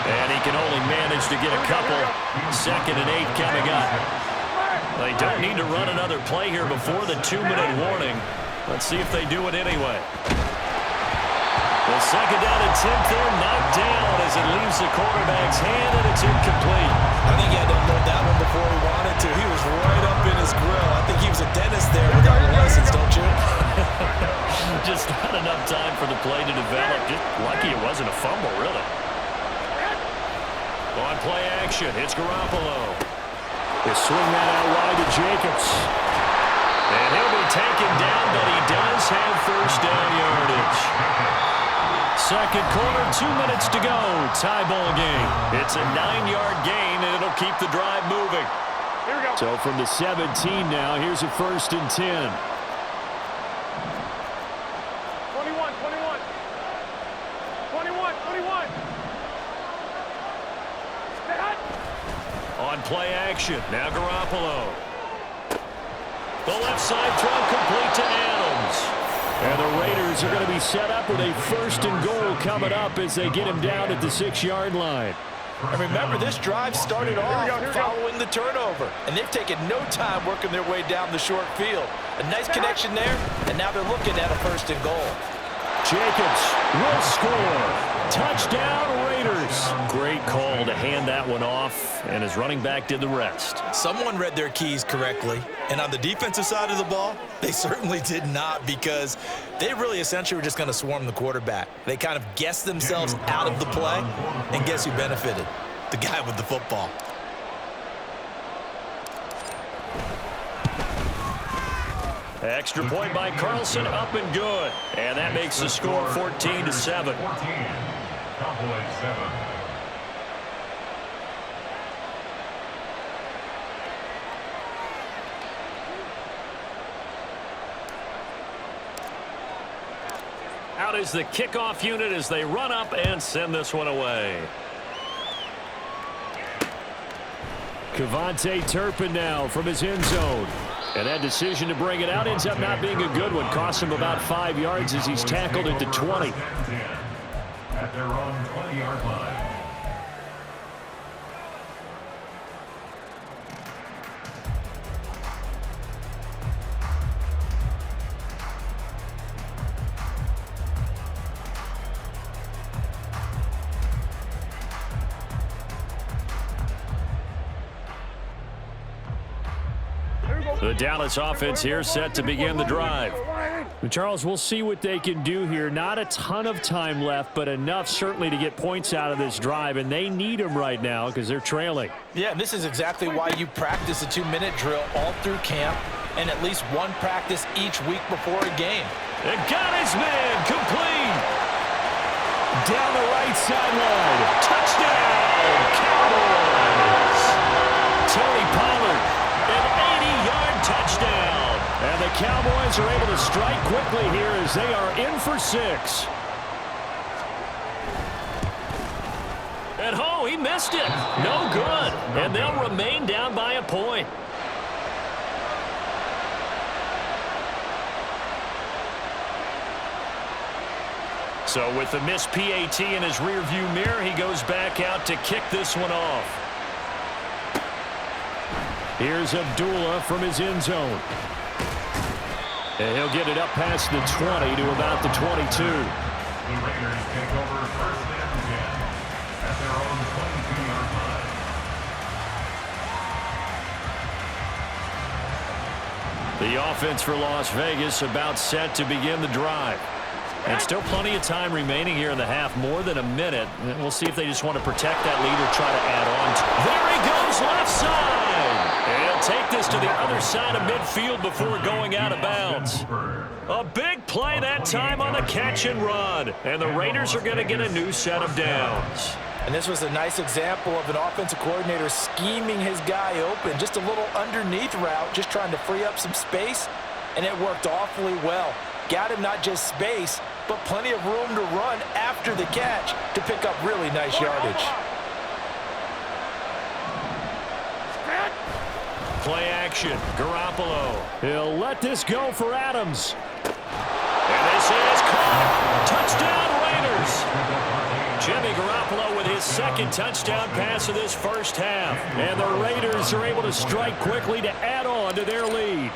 And he can only manage to get a couple. 2nd and 8 coming up. They don't need to run another play here before the 2-minute warning. Let's see if they do it anyway. The 2nd down and 10 there, knocked down as it leaves the quarterback's hand, and it's incomplete. I think he had to unload that one before he wanted to. He was right up in his grill. I think he was a dentist there without a license, don't you? Just not enough time for the play to develop. Just lucky it wasn't a fumble, really. On play action, it's Garoppolo. He'll swing that out wide to Jacobs. And he'll be taken down, but he does have first down yardage. 2nd quarter, 2 minutes to go. Tie ball game. It's a 9-yard gain, and it'll keep the drive moving. Here we go. So from the 17 now, here's a 1st and 10. 21, 21. 21, 21. Stay hot. On play action, now Garoppolo. The left side throw complete to Adams. And the Raiders are going to be set up with a 1st and goal coming up as they get him down at the 6-yard line. And remember, this drive started off following the turnover. And they've taken no time working their way down the short field. A nice connection there, and now they're looking at a 1st and goal. Jacobs will score. Touchdown, Raiders. Great call to hand that one off, and his running back did the rest. Someone read their keys correctly, and on the defensive side of the ball, they certainly did not, because they really essentially were just going to swarm the quarterback. They kind of guessed themselves out of the play, and guess who benefited? The guy with the football. Extra point by Carlson, up and good. And that makes the score 14-7. Out is the kickoff unit as they run up and send this one away. Kevontae Turpin now from his end zone. And that decision to bring it out ends up not being a good one. Costs him about 5 yards as he's tackled at the 20. At their own 20-yard line. The Dallas offense here set to begin the drive. Charles, we'll see what they can do here. Not a ton of time left, but enough certainly to get points out of this drive, and they need them right now because they're trailing. Yeah, and this is exactly why you practice a 2-minute drill all through camp and at least one practice each week before a game. And got his man complete. Down the right sideline. Touchdown, Cowboys. Tony Pollard, an 80-yard touchdown. And the Cowboys are able to strike quickly here as they are in for 6. And oh, he missed it. No good. And they'll remain down by a point. So with the missed PAT in his rearview mirror, he goes back out to kick this one off. Here's Abdullah from his end zone. And he'll get it up past the 20 to about the 22. The Raiders take over 1st and 10 at their own 22-yard line. The offense for Las Vegas about set to begin the drive. And still plenty of time remaining here in the half, more than a minute. And we'll see if they just want to protect that lead or try to add on. There he goes, left side. And he'll take this to the other side of midfield before going out of bounds. A big play that time on the catch and run. And the Raiders are going to get a new set of downs. And this was a nice example of an offensive coordinator scheming his guy open. Just a little underneath route, just trying to free up some space. And it worked awfully well. Got him not just space, but plenty of room to run after the catch to pick up really nice yardage. Play action, Garoppolo. He'll let this go for Adams. And this is caught. Touchdown, Raiders. Jimmy Garoppolo with his second touchdown pass of this first half. And the Raiders are able to strike quickly to add on to their lead.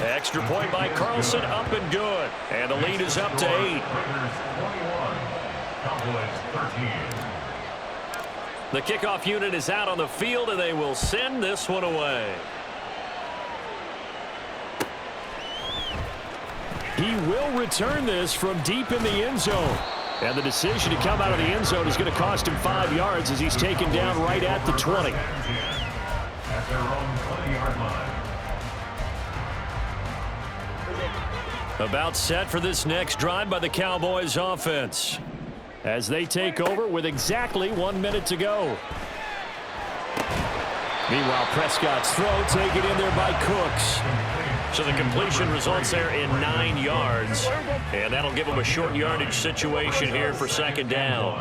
Extra point by Carlson, up and good. And the lead is up to 8. Raiders 21, Cowboys 13. The kickoff unit is out on the field, and they will send this one away. He will return this from deep in the end zone. And the decision to come out of the end zone is going to cost him 5 yards as he's taken down right at the 20. At their own 20-yard line. About set for this next drive by the Cowboys offense, as they take over with exactly 1 minute to go. Meanwhile, Prescott's throw taken in there by Cooks. So the completion results there in 9 yards. And that'll give them a short yardage situation here for second down.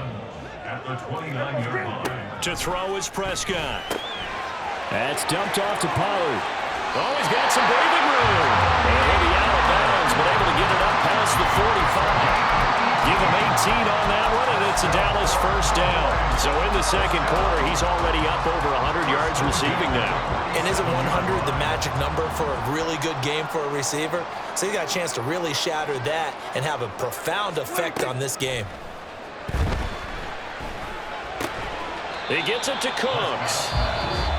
At the 29-yard line. To throw is Prescott. That's dumped off to Pollard. Oh, he's got some breathing room. And he'll be out of bounds, but able to get it up past the 45. Give him 18 on that one, and it's a Dallas first down. So in the second quarter, he's already up over 100 yards receiving now. And isn't 100 the magic number for a really good game for a receiver? So he got a chance to really shatter that and have a profound effect on this game. He gets it to Cooks.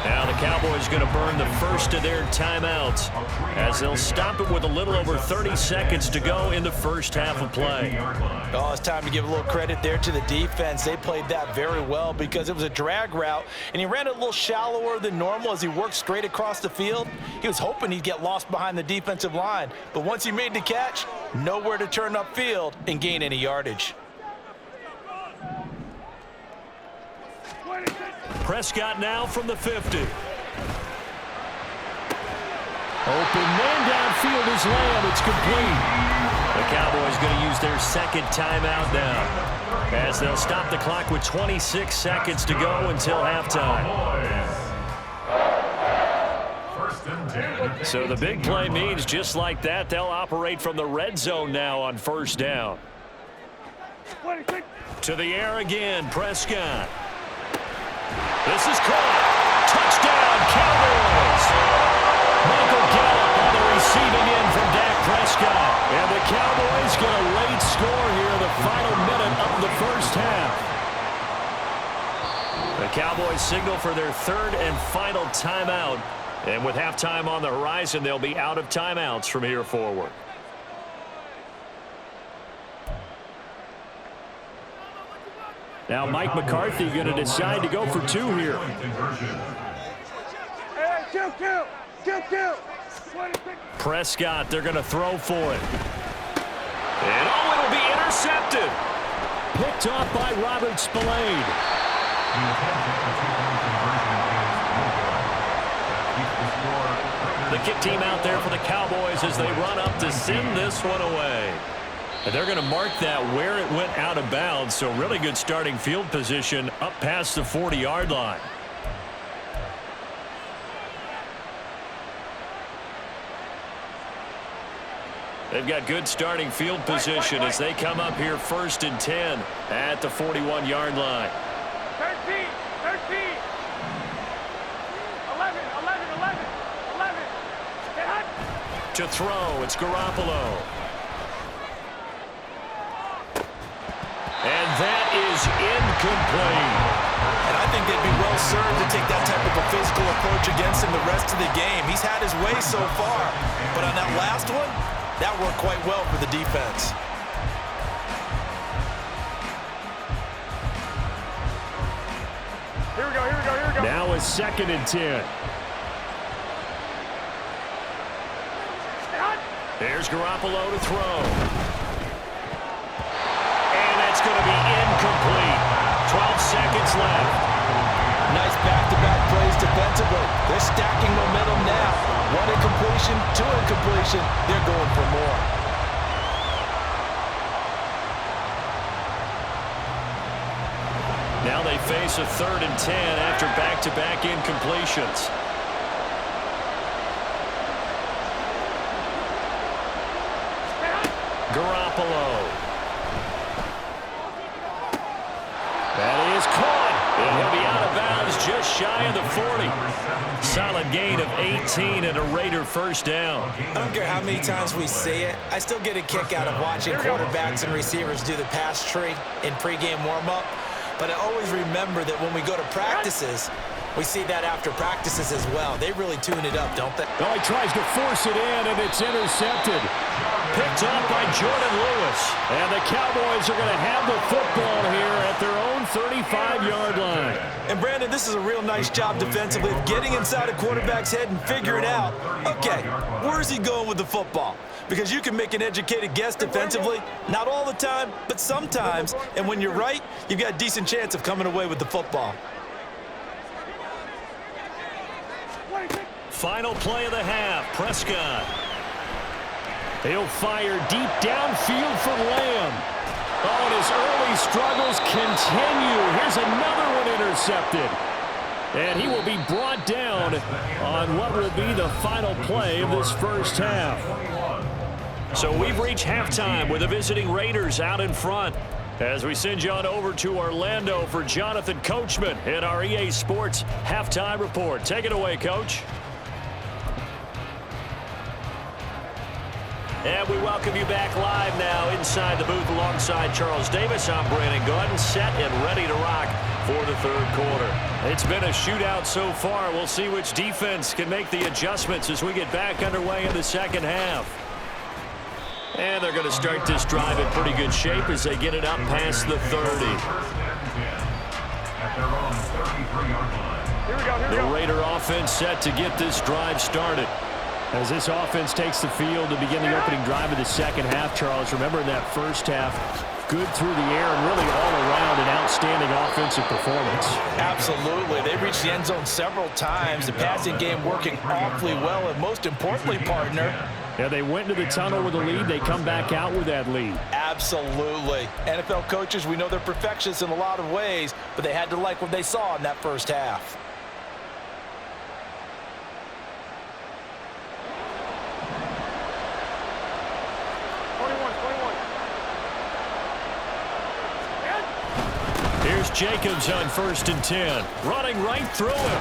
Now the Cowboys going to burn the first of their timeouts as they'll stop it with a little over 30 seconds to go in the first half of play. Oh, it's time to give a little credit there to the defense. They played that very well because it was a drag route, and he ran it a little shallower than normal as he worked straight across the field. He was hoping he'd get lost behind the defensive line, but once he made the catch, nowhere to turn upfield and gain any yardage. Prescott now from the 50. Open man downfield is Lamb. It's complete. The Cowboys going to use their second timeout now, as they'll stop the clock with 26 seconds to go until halftime. So the big play means just like that, they'll operate from the red zone now on first down. To the air again, Prescott. This is caught. Touchdown, Cowboys. Michael Gallup on the receiving end from Dak Prescott. And the Cowboys get a late score here in the final minute of the first half. The Cowboys signal for their third and final timeout. And with halftime on the horizon, they'll be out of timeouts from here forward. Now Mike McCarthy going to decide to go for 2 here. Hey, kill. Prescott, they're going to throw for it. And it'll be intercepted. Picked off by Robert Spillane. The kick team out there for the Cowboys as they run up to send this one away. And they're going to mark that where it went out of bounds, so really good starting field position up past the 40-yard line. They've got good starting field position as they come up here 1st and 10 at the 41-yard line. 13. 11. To throw, it's Garoppolo. And that is incomplete. And I think they'd be well served to take that type of a physical approach against him the rest of the game. He's had his way so far, but on that last one, that worked quite well for the defense. Here we go. Now it's 2nd and 10. There's Garoppolo to throw. And that's going to be incomplete. 12 seconds left. Nice back-to-back plays defensively. They're stacking momentum now. 1 incompletion, 2 incompletion. They're going for more. Now they face a 3rd and 10 after back-to-back incompletions. Garoppolo. just shy of the 40. Solid gain of 18 and a Raider first down. I don't care how many times we say it, I still get a kick out of watching quarterbacks and receivers do the pass tree in pregame warm-up. But I always remember that when we go to practices, we see that after practices as well. They really tune it up, don't they? Oh, he tries to force it in, and it's intercepted. Picked up by Jordan Lewis. And the Cowboys are going to have the football here at their own 35-yard line. And, Brandon, this is a real nice job defensively of getting inside a quarterback's head and figuring out, okay, where is he going with the football? Because you can make an educated guess defensively, not all the time, but sometimes. And when you're right, you've got a decent chance of coming away with the football. Final play of the half, Prescott. He'll fire deep downfield for Lamb. Oh, and his early struggles continue. Here's another one intercepted. And he will be brought down on what will be the final play of this first half. So we've reached halftime with the visiting Raiders out in front. As we send you on over to Orlando for Jonathan Coachman in our EA Sports Halftime Report. Take it away, Coach. And we welcome you back live now inside the booth alongside Charles Davis. I'm Brandon Gordon, set and ready to rock for the third quarter. It's been a shootout so far. We'll see which defense can make the adjustments as we get back underway in the second half. And they're going to start this drive in pretty good shape as they get it up past the 30. The Raider offense set to get this drive started. As this offense takes the field to begin the opening drive of the second half, Charles, remember in that first half, good through the air and really all around an outstanding offensive performance. Absolutely. They reached the end zone several times. The passing game working awfully well, and most importantly, partner, yeah, they went into the tunnel with a lead. They come back out with that lead. Absolutely. NFL coaches, we know they're perfectionists in a lot of ways, but they had to like what they saw in that first half. Here's Jacobs on 1st and 10. Running right through him.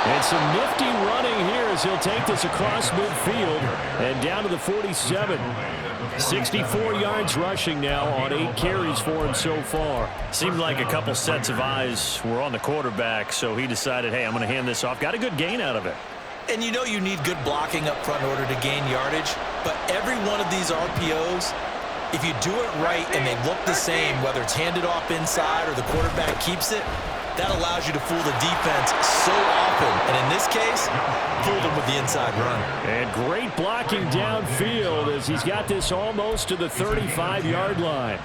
And some nifty running here as he'll take this across midfield and down to the 47. 64 yards rushing now on 8 carries for him so far. Seemed like a couple sets of eyes were on the quarterback, so he decided, hey, I'm going to hand this off. Got a good gain out of it. And you know you need good blocking up front in order to gain yardage, but every one of these RPOs, if you do it right and they look the same, whether it's handed off inside or the quarterback keeps it, that allows you to fool the defense so often. And in this case, fooled him with the inside run. And great blocking downfield as he's got this almost to the 35-yard line.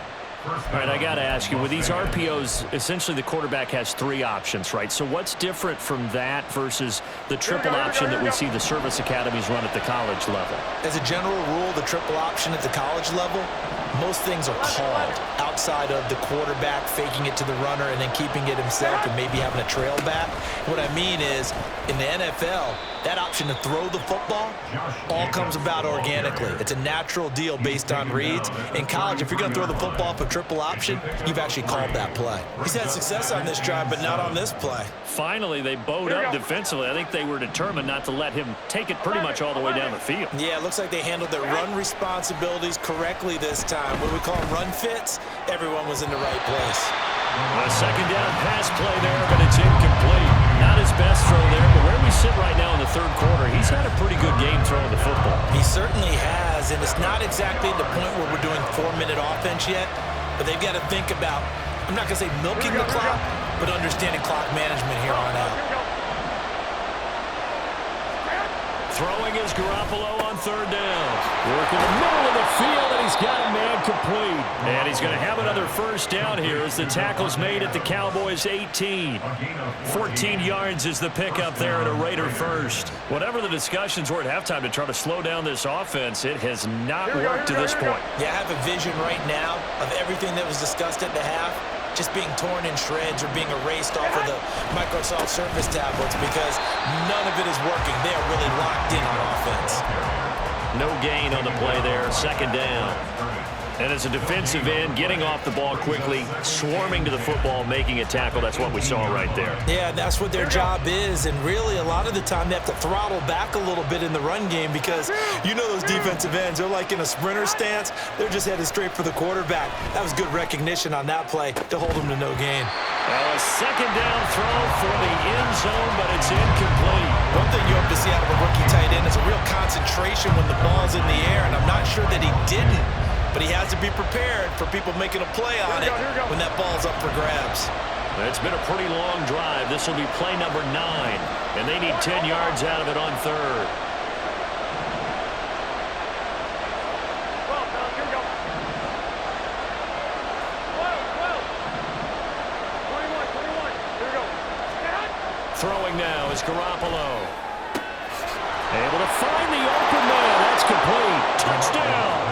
All right, I got to ask you, with these RPOs, essentially the quarterback has 3 options, right? So what's different from that versus the triple option that we see the service academies run at the college level? As a general rule, the triple option at the college level, most things are called outside of the quarterback faking it to the runner and then keeping it himself and maybe having a trail back. What I mean is, in the NFL, that option to throw the football all comes about organically. It's a natural deal based on reads. In college, if you're going to throw the football for triple option, you've actually called that play. He's had success on this drive, but not on this play. Finally, they bowed up defensively. I think they were determined not to let him take it pretty much all the way down the field. Yeah, it looks like they handled their run responsibilities correctly this time. What we call them run fits, everyone was in the right place. A second down pass play there, but it's incomplete. Not his best throw there, but where we sit right now in the third quarter, he's had a pretty good game throwing the football. He certainly has, and it's not exactly the point where we're doing 4-minute offense yet, but they've got to think about, I'm not going to say milking the clock, but understanding clock management here on out. Throwing is Garoppolo on 3rd down. Working the middle of the field, and he's got a man complete. And he's going to have another first down here as the tackle's made at the Cowboys' 18. 14 yards is the pickup there at a Raider first. Whatever the discussions were at halftime to try to slow down this offense, it has not worked to this point. Yeah, I have a vision right now of everything that was discussed at the half just being torn in shreds or being erased off of the Microsoft Surface tablets because none of it is working. They are really locked in on offense. No gain on the play there, 2nd down. And as a defensive end, getting off the ball quickly, swarming to the football, making a tackle, that's what we saw right there. Yeah, that's what their job is. And really, a lot of the time, they have to throttle back a little bit in the run game because you know those defensive ends, they're like in a sprinter stance. They're just headed straight for the quarterback. That was good recognition on that play to hold them to no gain. Well, a second down throw for the end zone, but it's incomplete. One thing you hope to see out of a rookie tight end is a real concentration when the ball's in the air, and I'm not sure that he didn't. But he has to be prepared for people making a play on it when that ball's up for grabs. It's been a pretty long drive. This will be play number 9, and they need 10 yards out of it on third. Here we go. 21. Here we go. Throwing now is Garoppolo. Able to find the open man. That's complete. Touchdown.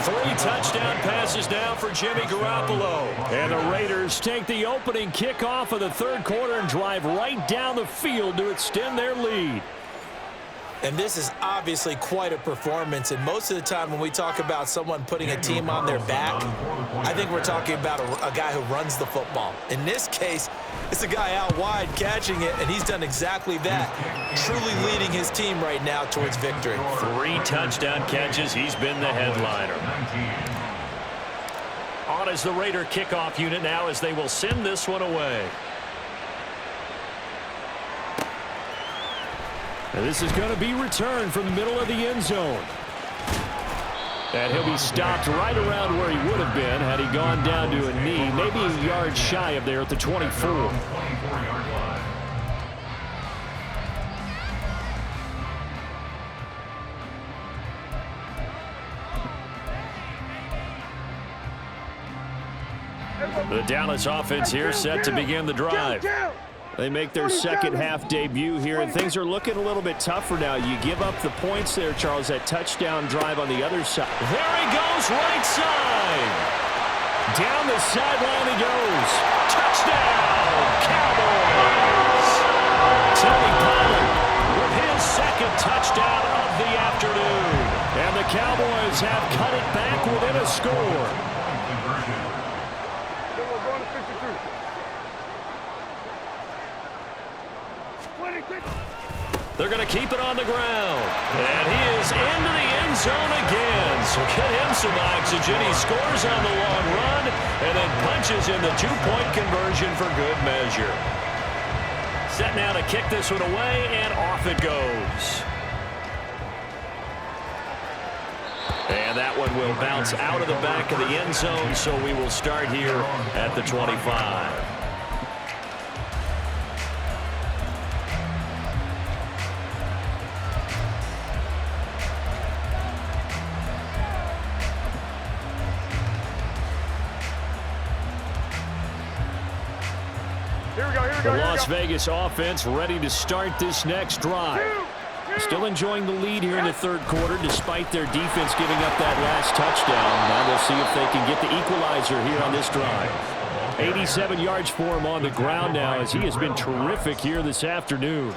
3 touchdown passes now for Jimmy Garoppolo. And the Raiders take the opening kickoff of the third quarter and drive right down the field to extend their lead. And this is obviously quite a performance. And most of the time when we talk about someone putting a team on their back, I think we're talking about a guy who runs the football. In this case, it's a guy out wide catching it, and he's done exactly that, truly leading his team right now towards victory. 3 touchdown catches. He's been the headliner. On is the Raider kickoff unit now as they will send this one away. And this is going to be returned from the middle of the end zone. And he'll be stopped right around where he would have been had he gone down to a knee, maybe a yard shy of there at the 24. The Dallas offense here set to begin the drive. They make their second half debut here, and things are looking a little bit tougher now. You give up the points there, Charles, that touchdown drive on the other side. There he goes, right side. Down the sideline he goes. Touchdown, Cowboys. Tony Pollard with his second touchdown of the afternoon. And the Cowboys have cut it back within a score. We're going to 52. They're going to keep it on the ground. And he is into the end zone again. So get him some oxygen. He scores on the long run and then punches in the 2-point conversion for good measure. Set now to kick this one away, and off it goes. And that one will bounce out of the back of the end zone, so we will start here at the 25. The Las Vegas offense ready to start this next drive. Still enjoying the lead here in the third quarter despite their defense giving up that last touchdown. Now they'll see if they can get the equalizer here on this drive. 87 yards for him on the ground now as he has been terrific here this afternoon.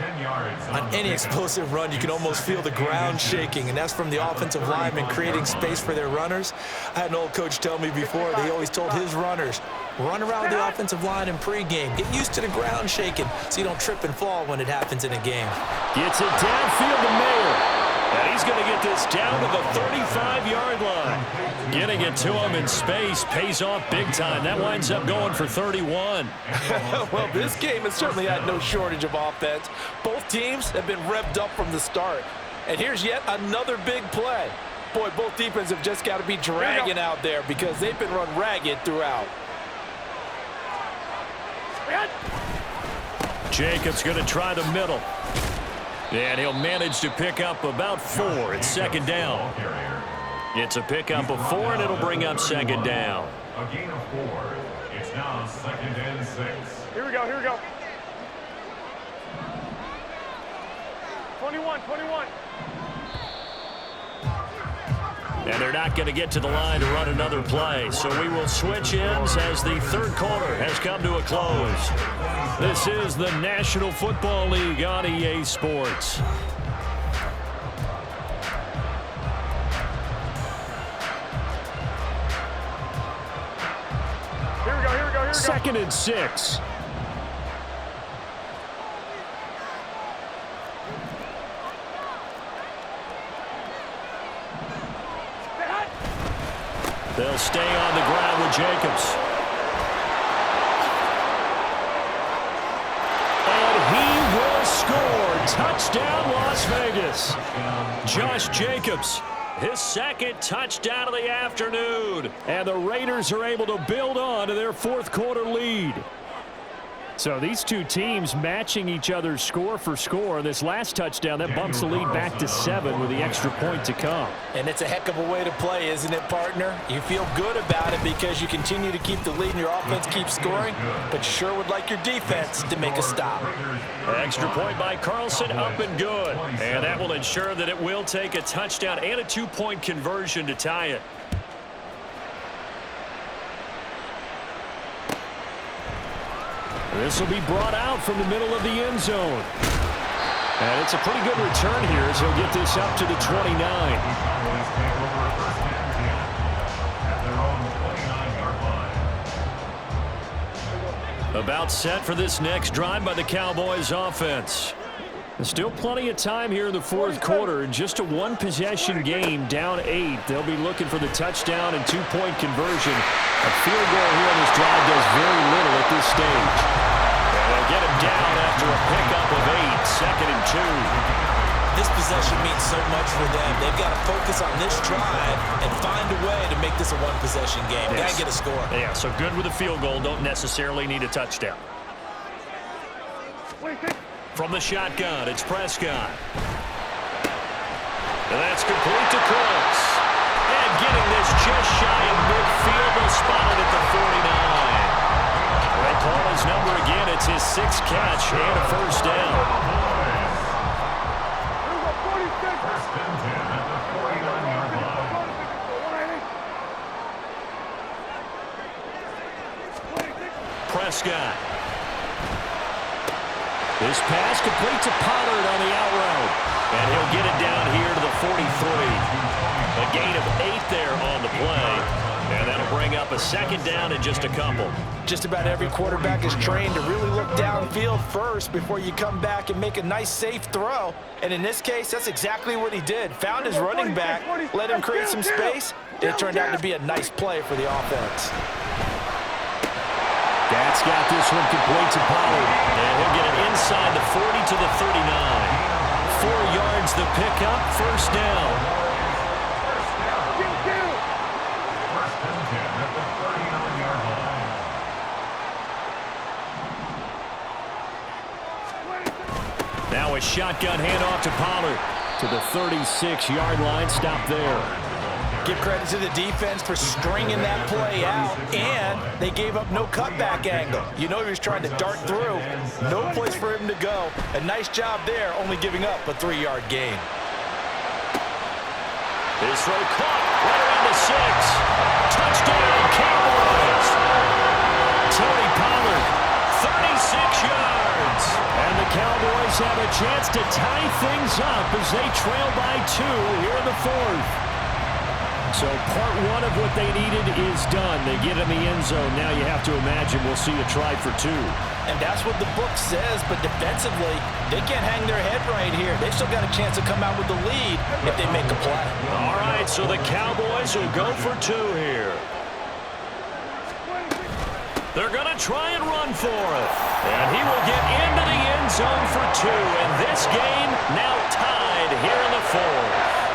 On any explosive run, you can almost feel the ground shaking, and that's from the offensive linemen creating space for their runners. I had an old coach tell me before, they always told his runners, run around the offensive line in pregame. Get used to the ground shaking so you don't trip and fall when it happens in a game. Gets it downfield to Mayer. And he's going to get this down to the 35-yard line. Getting it to him in space pays off big time. That winds up going for 31. Well, this game has certainly had no shortage of offense. Both teams have been revved up from the start. And here's yet another big play. Boy, both defenses have just got to be dragging out there because they've been run ragged throughout. Jacobs going to try the middle. And he'll manage to pick up about 4. It's second down. It's a pickup of 4, and it'll bring up second down. A gain of 4. It's now second and 6. Here we go. 21. And they're not going to get to the line to run another play. So we will switch ends as the third quarter has come to a close. This is the National Football League on EA Sports. 2nd and 6. They'll stay on the ground with Jacobs. And he will score. Touchdown, Las Vegas. Josh Jacobs, his 2nd touchdown of the afternoon. And the Raiders are able to build on to their 4th quarter lead. So these two teams matching each other's score for score. This last touchdown, that bumps the lead back to 7 with the extra point to come. And it's a heck of a way to play, isn't it, partner? You feel good about it because you continue to keep the lead and your offense keeps scoring, but you sure would like your defense to make a stop. Extra point by Carlson, up and good. And that will ensure that it will take a touchdown and a 2-point conversion to tie it. This will be brought out from the middle of the end zone. And it's a pretty good return here as he'll get this up to the 29. About set for this next drive by the Cowboys offense. There's still plenty of time here in the 4th quarter. Just a 1-possession game, down 8. They'll be looking for the touchdown and 2-point conversion. A field goal here on this drive does very little at this stage. They'll get him down after a pickup of 8, 2nd and 2. This possession means so much for them. They've got to focus on this drive and find a way to make this a 1-possession game. Got to get a score. Yeah, so good with a field goal. Don't necessarily need a touchdown. From the shotgun, it's Prescott. And that's complete to Cooks. And getting this just shy of midfield, they'll spot it at the 49. They call his number again. It's his 6th catch and a 1st down. Prescott. This pass complete to Pollard on the out route. And he'll get it down here to the 43. A gain of 8 there on the play. And that'll bring up a 2nd down and just a couple. Just about every quarterback is trained to really look downfield first before you come back and make a nice, safe throw. And in this case, that's exactly what he did. Found his running back, let him create some space. It turned out to be a nice play for the offense. That's got this one complete to Pollard. And he'll get it inside the 40 to the 39. 4 yards the pickup, 1st down. Now a shotgun handoff to Pollard to the 36-yard line. Stop there. Give credit to the defense for stringing that play out, and they gave up no cutback angle. You know he was trying to dart through. No place for him to go. A nice job there, only giving up a 3-yard gain. This throw caught right around the 6. Touchdown, Cowboys. Tony Pollard, 36 yards. And the Cowboys have a chance to tie things up as they trail by 2 here in the 4th. So part 1 of what they needed is done. They get in the end zone. Now you have to imagine we'll see a try for 2. And that's what the book says, but defensively, they can't hang their head right here. They've still got a chance to come out with the lead if they make a play. All right, so the Cowboys will go for 2 here. They're going to try and run for it. And he will get into the end zone for 2. And this game now tied here in the 4th.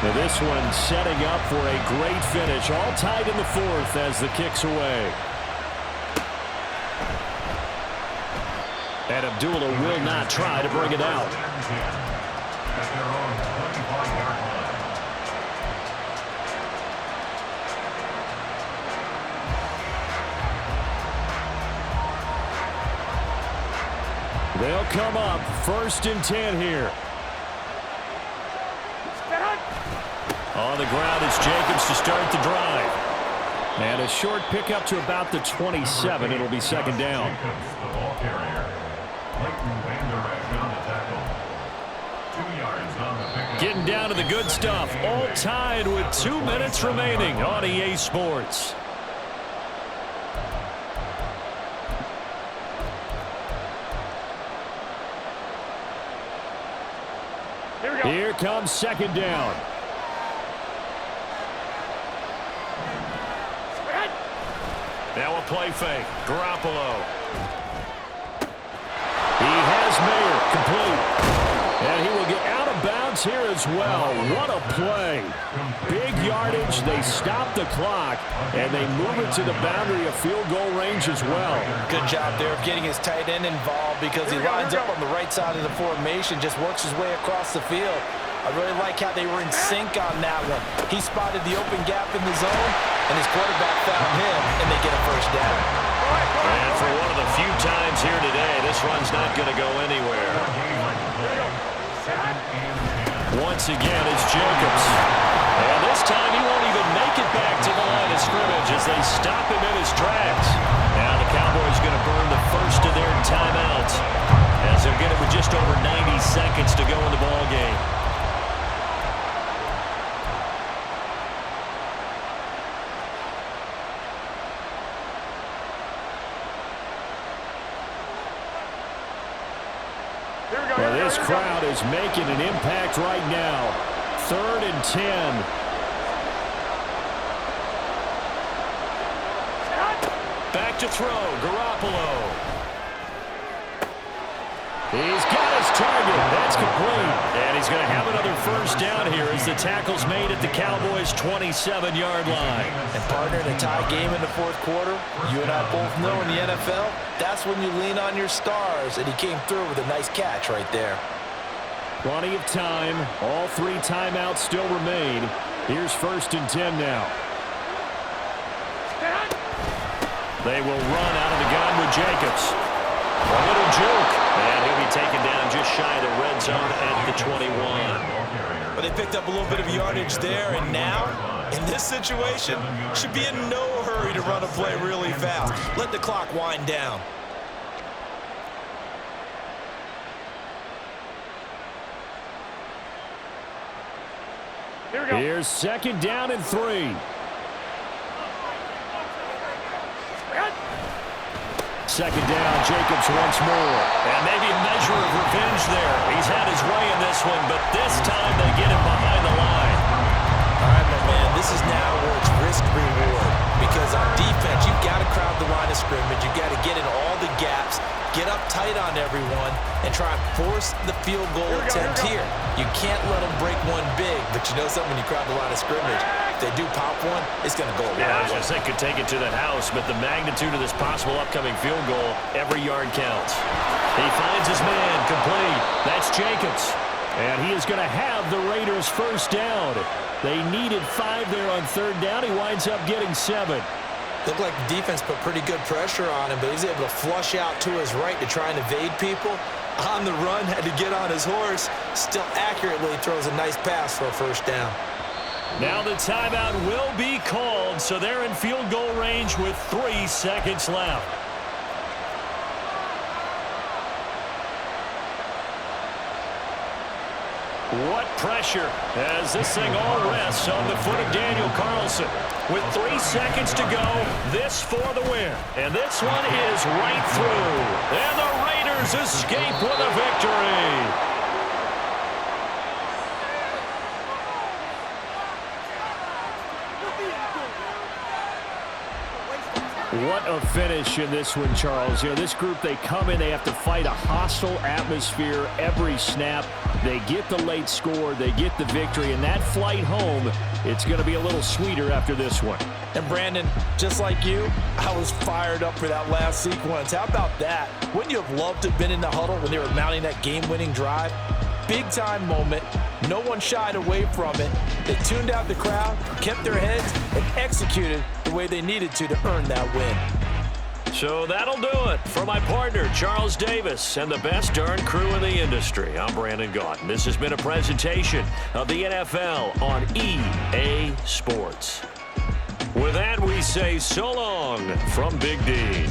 Now this one setting up for a great finish. All tied in the 4th as the kick's away. And Abdullah will not try to bring it out. They'll come up 1st and 10 here. On the ground, it's Jacobs to start the drive. And a short pickup to about the 27. It'll be 2nd down. carrier. Leighton Vander Esch on the tackle. 2 yards on the pickup. Getting down to the good stuff. All tied with 2 minutes remaining on EA Sports. Here we go. Here comes second down. Now a play fake. Garoppolo. He has Mayer complete. And he will get out of bounds here as well. What a play. Big yardage. They stop the clock, and they move it to the boundary of field goal range as well. Good job there of getting his tight end involved because he lines up on the right side of the formation, just works his way across the field. I really like how they were in sync on that one. He spotted the open gap in the zone, and his quarterback found him, and they get a first down. And for one of the few times here today, this run's not going to go anywhere. Once again, it's Jacobs. And this time he won't even make it back to the line of scrimmage as they stop him in his tracks. Now the Cowboys going to burn the first of their timeouts as they'll get it with just over 90 seconds to go in the ball game. Well, this crowd is making an impact right now. 3rd and 10. Back to throw, Garoppolo. He's got his target. That's complete. And he's going to have another first down here as the tackle's made at the Cowboys' 27-yard line. And partner, in a tie game in the fourth quarter, you and I both know in the NFL, that's when you lean on your stars, and he came through with a nice catch right there. Plenty of time. All 3 timeouts still remain. Here's 1st and 10 now. They will run out of the gun with Jacobs. A little juke. And he'll be taken down just shy of the red zone at the 21. But they picked up a little bit of yardage there, and now, in this situation, should be in no hurry to run a play really fast. Let the clock wind down. Here we go. Here's 2nd down and 3. Second down, Jacobs once more. And maybe a measure of revenge there. He's had his way in this one, but this time they get him behind the line. All right, my man, this is now where it's risk-reward. Because on defense, you've got to crowd the line of scrimmage. You've got to get in all the gaps, get up tight on everyone, and try and force the field goal attempt here. You can't let them break one big, but you know something, when you crowd the line of scrimmage, if they do pop one, it's going to go a long way. They could take it to the house, but the magnitude of this possible upcoming field goal, every yard counts. He finds his man, complete. That's Jacobs. And he is going to have the Raiders' first down. They needed 5 there on 3rd down. He winds up getting 7. Looked like the defense put pretty good pressure on him, but he was able to flush out to his right to try and evade people. On the run, had to get on his horse. Still accurately throws a nice pass for a first down. Now the timeout will be called, so they're in field goal range with 3 seconds left. What pressure as this thing all rests on the foot of Daniel Carlson. With 3 seconds to go, this for the win. And this one is right through. And the Raiders escape with a victory. What a finish in this one, Charles. You know, this group, they come in, they have to fight a hostile atmosphere every snap. They get the late score, they get the victory, and that flight home, it's going to be a little sweeter after this one. And Brandon, just like you, I was fired up for that last sequence. How about that? Wouldn't you have loved to have been in the huddle when they were mounting that game-winning drive? Big-time moment. No one shied away from it. They tuned out the crowd, kept their heads, and executed the way they needed to earn that win. So that'll do it for my partner, Charles Davis, and the best darn crew in the industry. I'm Brandon Gaudin. This has been a presentation of the NFL on EA Sports. With that, we say so long from Big D.